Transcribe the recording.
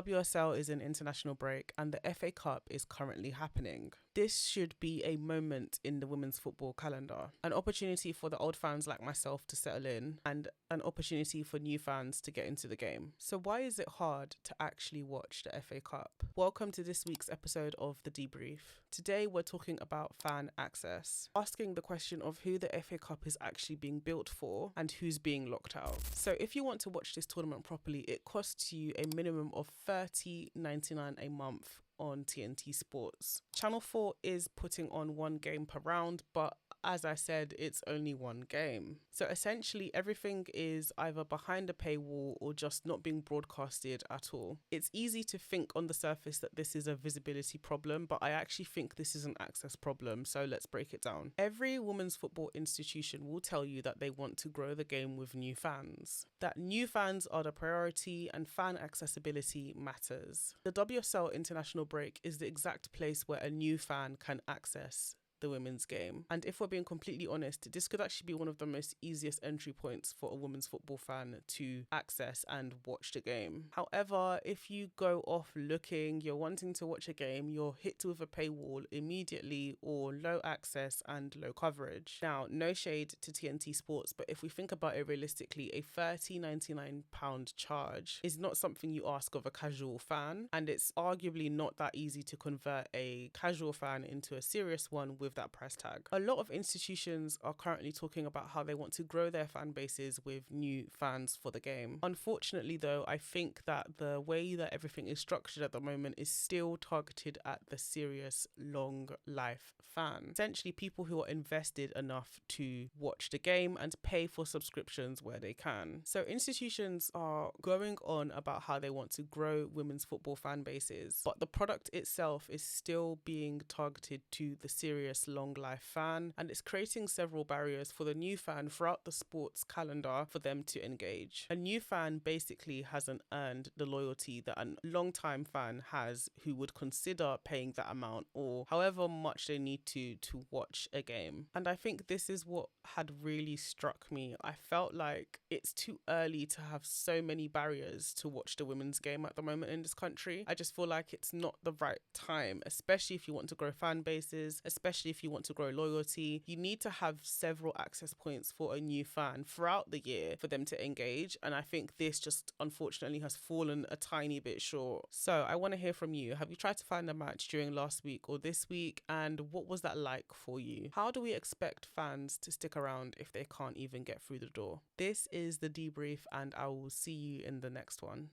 WSL is in international break and the FA Cup is currently happening. This should be a moment in the women's football calendar, an opportunity for the old fans like myself to settle in and an opportunity for new fans to get into the game. So why is it hard to actually watch the FA Cup? Welcome to this week's episode of The Debrief. Today we're talking about fan access, asking the question of who the FA Cup is actually being built for and who's being locked out. So if you want to watch this tournament properly, it costs you a minimum of $30.99 a month on TNT Sports. Channel 4 is putting on one game per round, but as I said, it's only one game. So essentially everything is either behind a paywall or just not being broadcasted at all. It's easy to think on the surface that this is a visibility problem, but I actually think this is an access problem. So let's break it down. Every women's football institution will tell you that they want to grow the game with new fans, that new fans are the priority and fan accessibility matters. The WSL international break is the exact place where a new fan can access the women's game. And if we're being completely honest, this could actually be one of the most easiest entry points for a women's football fan to access and watch the game. However, if you go off looking, you're wanting to watch a game, you're hit with a paywall immediately or low access and low coverage. Now, no shade to TNT Sports, but if we think about it realistically, a £30.99 charge is not something you ask of a casual fan, and it's arguably not that easy to convert a casual fan into a serious one with that price tag. A lot of institutions are currently talking about how they want to grow their fan bases with new fans for the game. Unfortunately though, I think that the way that everything is structured at the moment is still targeted at the serious long life fan. Essentially people who are invested enough to watch the game and pay for subscriptions where they can. So institutions are going on about how they want to grow women's football fan bases, but the product itself is still being targeted to the serious long life fan, and it's creating several barriers for the new fan throughout the sports calendar for them to engage. A new fan basically hasn't earned the loyalty that a long-time fan has who would consider paying that amount or however much they need to watch a game. And I think this is what had really struck me. I felt like it's too early to have so many barriers to watch the women's game at the moment in this country. I just feel like it's not the right time, especially if you want to grow fan bases, especially if you want to grow loyalty. You need to have several access points for a new fan throughout the year for them to engage, and I think this just unfortunately has fallen a tiny bit short. So I want to hear from you. Have you tried to find a match during last week or this week, and what was that like for you? How do we expect fans to stick around if they can't even get through the door? This is The Debrief, and I will see you in the next one.